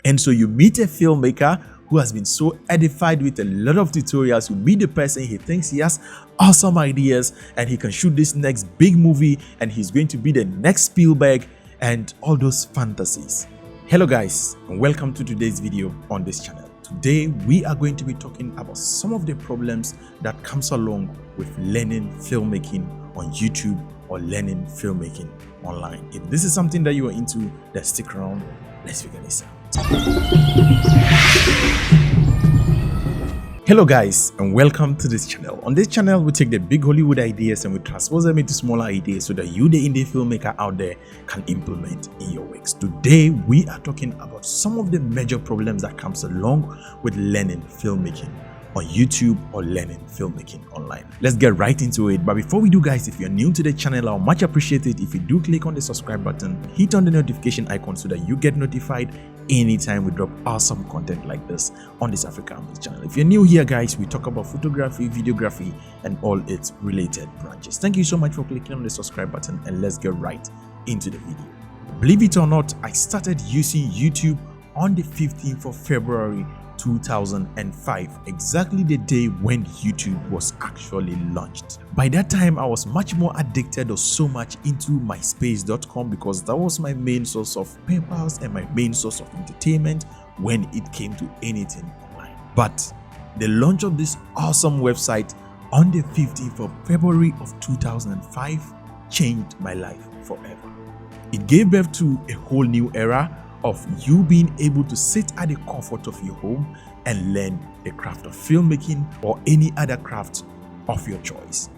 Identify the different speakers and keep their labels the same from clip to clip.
Speaker 1: And so you meet a filmmaker who has been so edified with a lot of tutorials. You meet the person, he thinks he has awesome ideas and he can shoot this next big movie and he's going to be the next Spielberg and all those fantasies. Hello guys, and welcome to today's video on this channel. Today we are going to be talking about some of the problems that comes along with learning filmmaking on YouTube or learning filmmaking online. If this is something that you are into, then stick around. Let's figure this out. Hello guys, and welcome to this channel. On this channel we take the big Hollywood ideas and we transpose them into smaller ideas so that you, the indie filmmaker out there, can implement in your works. Today we are talking about some of the major problems that comes along with learning filmmaking on YouTube or learning filmmaking online. Let's get right into it. But before we do, guys, if you're new to the channel, I'll much appreciate it if you do click on the subscribe button, hit on the notification icon so that you get notified anytime we drop awesome content like this on this African channel. If you're new here, guys, we talk about photography, videography, and all its related branches. Thank you so much for clicking on the subscribe button, and let's get right into the video. Believe it or not, I started using YouTube on the 15th of February 2005, exactly the day when YouTube was actually launched. By that time, I was much more addicted or so much into myspace.com because that was my main source of papers and my main source of entertainment when it came to anything online. But the launch of this awesome website on the 15th of February of 2005 changed my life forever. It gave birth to a whole new era of you being able to sit at the comfort of your home and learn the craft of filmmaking or any other craft of your choice.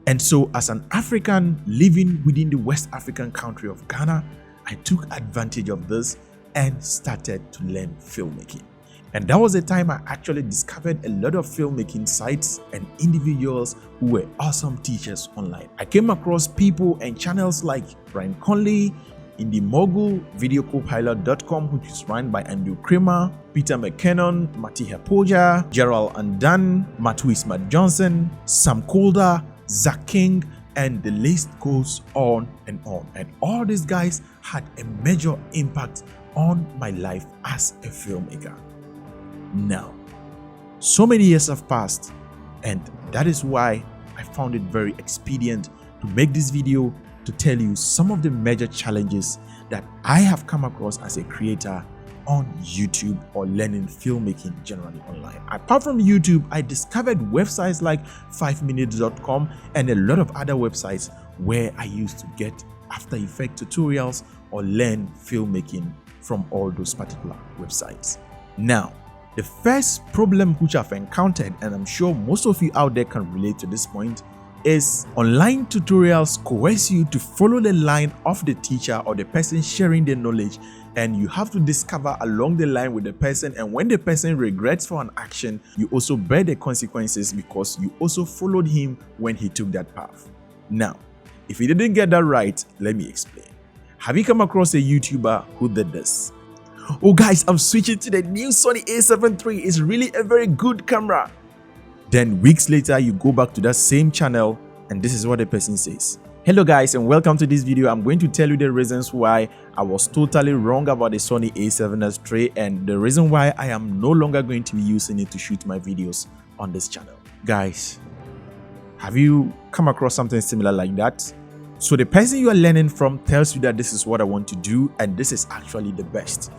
Speaker 1: And so as an African living within the West African country of Ghana, I took advantage of this and started to learn filmmaking. And that was the time I actually discovered a lot of filmmaking sites and individuals who were awesome teachers online. I came across people and channels like Brian Conley, Indie Mogul, VideoCopilot.com, which is run by Andrew Kramer, Peter McKinnon, Mati Hepoja, Gerald Andan, Matt Johnson, Sam Calder, Zach King, and the list goes on and on. And all these guys had a major impact on my life as a filmmaker. Now, so many years have passed, and that is why I found it very expedient to make this video to tell you some of the major challenges that I have come across as a creator on YouTube or learning filmmaking generally online. Apart from YouTube, I discovered websites like 5minutes.com and a lot of other websites where I used to get After Effects tutorials or learn filmmaking from all those particular websites. Now, the first problem which I've encountered, and I'm sure most of you out there can relate to this point, is online tutorials coerce you to follow the line of the teacher or the person sharing the knowledge, and you have to discover along the line with the person, and when the person regrets for an action, you also bear the consequences because you also followed him when he took that path. Now, if you didn't get that right, let me explain. Have you come across a YouTuber who did this? Oh guys, I'm switching to the new Sony a7 III. It's really a very good camera. Then weeks later, you go back to that same channel and this is what the person says. Hello guys, and welcome to this video. I'm going to tell you the reasons why I was totally wrong about the Sony a7 III and the reason why I am no longer going to be using it to shoot my videos on this channel. Guys, have you come across something similar like that? So the person you are learning from tells you that this is what I want to do and this is actually the best.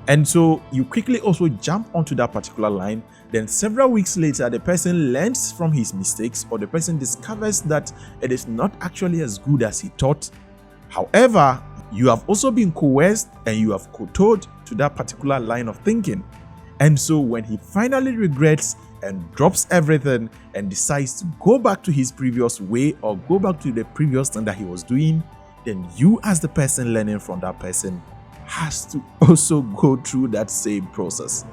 Speaker 1: And so you quickly also jump onto that particular line. Then several weeks later, the person learns from his mistakes or the person discovers that it is not actually as good as he thought. However, you have also been coerced and you have kowtowed to that particular line of thinking. And so when he finally regrets and drops everything and decides to go back to his previous way or go back to the previous thing that he was doing, then you as the person learning from that person has to also go through that same process.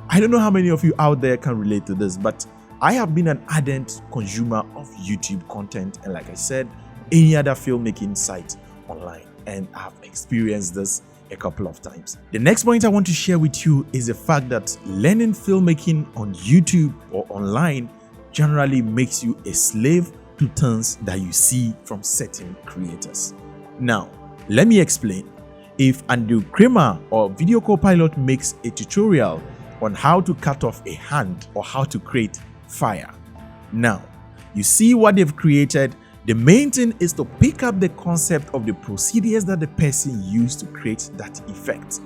Speaker 1: I don't know how many of you out there can relate to this, but I have been an ardent consumer of YouTube content and, like I said, any other filmmaking site online, and I've experienced this a couple of times. The next point I want to share with you is the fact that learning filmmaking on YouTube or online generally makes you a slave to things that you see from certain creators. Now, let me explain. if Andrew Kramer or Video Copilot makes a tutorial on how to cut off a hand or how to create fire. Now, you see what they've created. The main thing is to pick up the concept of the procedures that the person used to create that effect.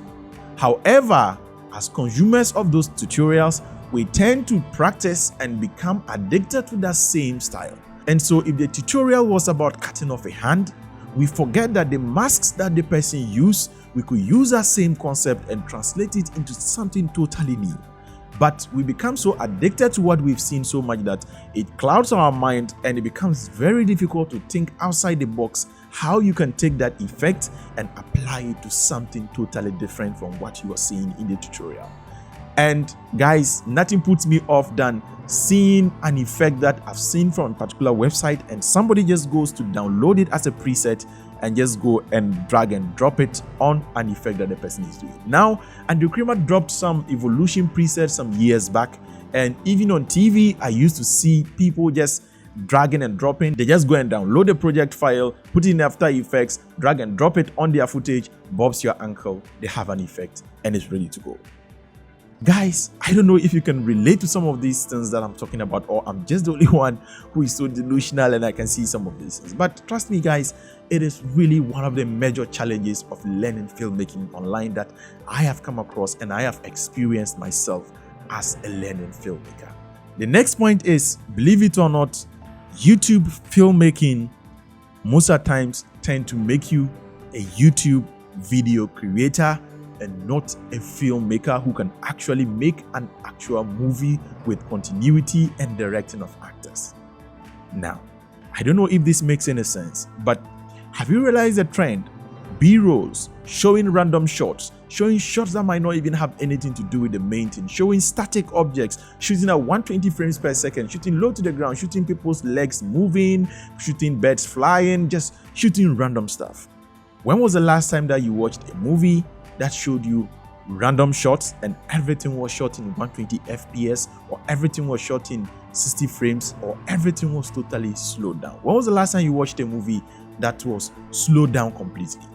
Speaker 1: However, as consumers of those tutorials, we tend to practice and become addicted to that same style. And so if the tutorial was about cutting off a hand, we forget that the masks that the person used, we could use that same concept and translate it into something totally new. But we become so addicted to what we've seen so much that it clouds our mind, and it becomes very difficult to think outside the box how you can take that effect and apply it to something totally different from what you are seeing in the tutorial. And guys, nothing puts me off than seeing an effect that I've seen from a particular website and somebody just goes to download it as a preset and just go and drag and drop it on an effect that the person is doing. Now, Andrew Kramer dropped some evolution presets some years back, and even on TV, I used to see people just dragging and dropping. They just go and download the project file, put it in After Effects, drag and drop it on their footage, bobs your ankle, they have an effect, and it's ready to go. Guys, I don't know if you can relate to some of these things that I'm talking about, or I'm just the only one who is so delusional and I can see some of these things. But trust me, guys, it is really one of the major challenges of learning filmmaking online that I have come across and I have experienced myself as a learning filmmaker. The next point is, believe it or not, YouTube filmmaking most of the times tend to make you a YouTube video creator and not a filmmaker who can actually make an actual movie with continuity and directing of actors. Now, I don't know if this makes any sense, but have you realized the trend? B-rolls, showing random shots, showing shots that might not even have anything to do with the main thing, showing static objects, shooting at 120 frames per second, shooting low to the ground, shooting people's legs moving, shooting birds flying, just shooting random stuff. When was the last time that you watched a movie that showed you random shots and everything was shot in 120 FPS, or everything was shot in 60 frames, or everything was totally slowed down? When was the last time you watched a movie that was slowed down completely?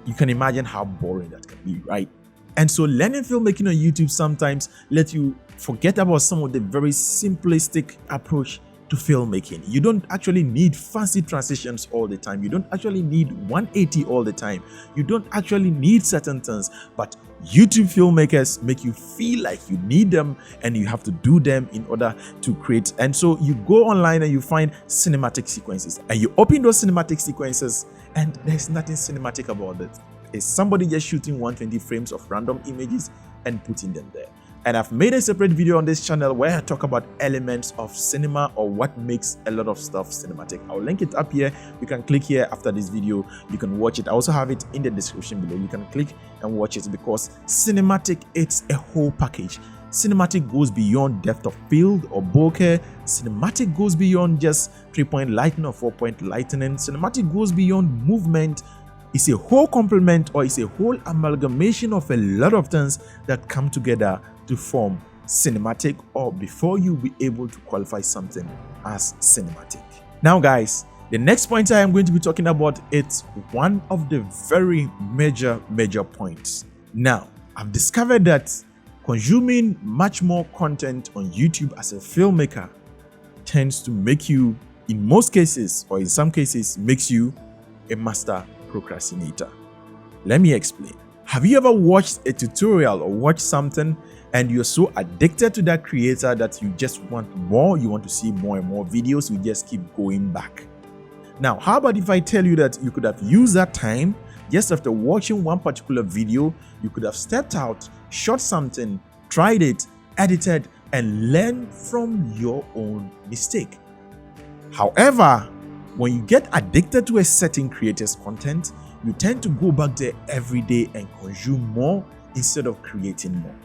Speaker 1: You can imagine how boring that can be, right? And so learning filmmaking on YouTube sometimes lets you forget about some of the very simplistic approach to filmmaking. You don't actually need fancy transitions all the time. You don't actually need 180 all the time. You don't actually need certain things, but YouTube filmmakers make you feel like you need them and you have to do them in order to create. And so you go online and you find cinematic sequences and you open those cinematic sequences and there's nothing cinematic about it. It's somebody just shooting 120 frames of random images and putting them there. And I've made a separate video on this channel where I talk about elements of cinema or what makes a lot of stuff cinematic. I'll link it up here. You can click here after this video. You can watch it. I also have it in the description below. You can click and watch it because cinematic, it's a whole package. Cinematic goes beyond depth of field or bokeh. Cinematic goes beyond just 3-point lighting or 4-point lightning. Cinematic goes beyond movement. It's a whole complement, or it's a whole amalgamation of a lot of things that come together to form cinematic, or before you be able to qualify something as cinematic. Now guys, the next point I am going to be talking about, it's one of the very major points. Now, I've discovered that consuming much more content on YouTube as a filmmaker tends to make you, in most cases or in some cases, makes you a master procrastinator. Let me explain. Have you ever watched a tutorial or watched something and you're so addicted to that creator that you just want more, you want to see more and more videos, you just keep going back? Now, how about if I tell you that you could have used that time just after watching one particular video, you could have stepped out, shot something, tried it, edited, and learned from your own mistake. However, when you get addicted to a certain creator's content, you tend to go back there every day and consume more instead of creating more.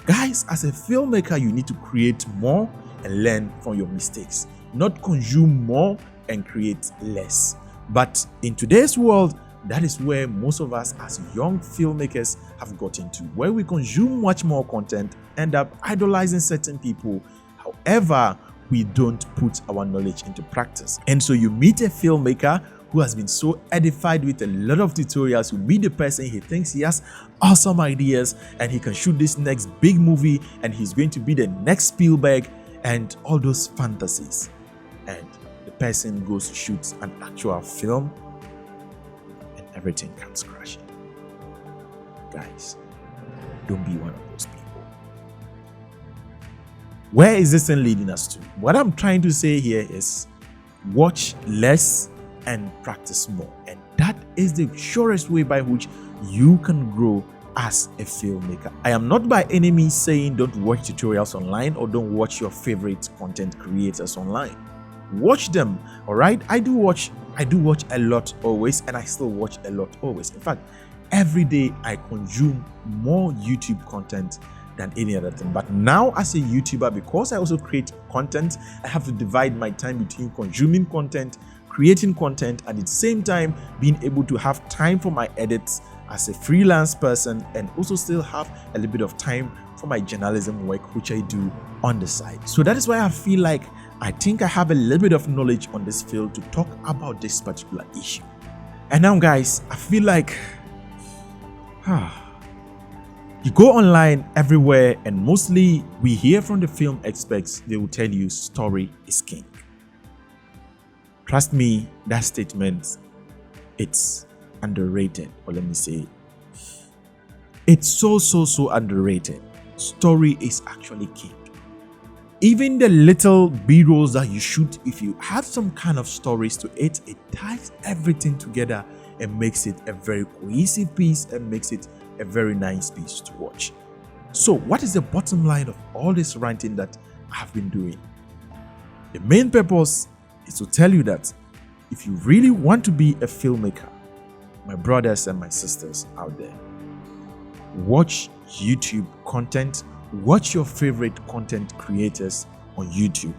Speaker 1: Guys, as a filmmaker, you need to create more and learn from your mistakes, not consume more and create less. But in today's world, that is where most of us as young filmmakers have gotten to, where we consume much more content, end up idolizing certain people. However, we don't put our knowledge into practice. And so you meet a filmmaker who has been so edified with a lot of tutorials will meet the person he thinks he has awesome ideas and he can shoot this next big movie and he's going to be the next Spielberg and all those fantasies. And the person goes to shoot an actual film and everything comes crashing. Guys, don't be one of those people. Where is this thing leading us to? What I'm trying to say here is watch less and practice more. And that is the surest way by which you can grow as a filmmaker. I am not by any means saying don't watch tutorials online or don't watch your favorite content creators online. Watch them, all right? I do watch a lot always, and I still watch a lot always. In fact, every day I consume more YouTube content than any other thing. But now as a YouTuber, because I also create content, I have to divide my time between consuming content, creating content, at the same time being able to have time for my edits as a freelance person, and also still have a little bit of time for my journalism work, which I do on the side. So that is why I feel like I think I have a little bit of knowledge on this field to talk about this particular issue. And now guys, I feel like you go online everywhere, and mostly we hear from the film experts, they will tell you story is king. Trust me, that statement, it's underrated, or let me say, it's so underrated. Story is actually king. Even the little B-rolls that you shoot, if you have some kind of stories to it, it ties everything together and makes it a very cohesive piece and makes it a very nice piece to watch. So what is the bottom line of all this ranting that I have been doing? The main purpose is to tell you that if you really want to be a filmmaker, my brothers and my sisters out there, watch YouTube content, watch your favorite content creators on YouTube,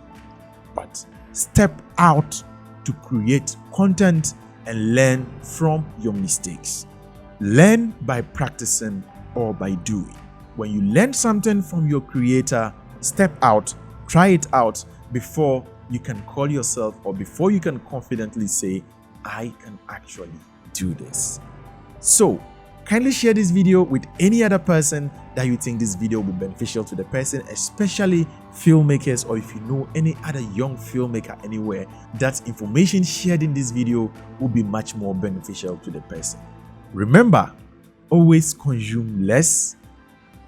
Speaker 1: but step out to create content and learn from your mistakes. Learn by practicing or by doing. When you learn something from your creator, step out, try it out before you can call yourself, or before you can confidently say, I can actually do this. So kindly share this video with any other person that you think this video will be beneficial to the person, especially filmmakers, or if you know any other young filmmaker anywhere, that information shared in this video will be much more beneficial to the person. Remember, always consume less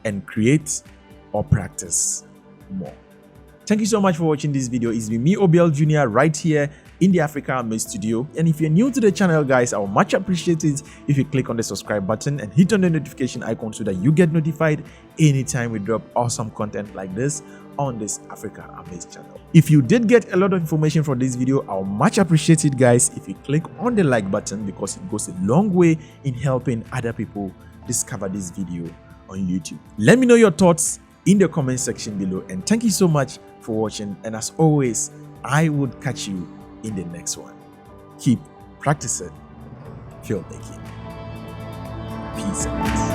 Speaker 1: and create or practice more. Thank you so much for watching this video. It's been me, OBL Jr., right here in the Africa Made Studio. And if you're new to the channel, guys, I would much appreciate it if you click on the subscribe button and hit on the notification icon so that you get notified anytime we drop awesome content like this on this Africa Amazed channel. If you did get a lot of information from this video, I would much appreciate it, guys, if you click on the like button, because it goes a long way in helping other people discover this video on YouTube. Let me know your thoughts in the comment section below, and thank you so much for watching. And as always, I would catch you in the next one. Keep practicing filmmaking. Peace out.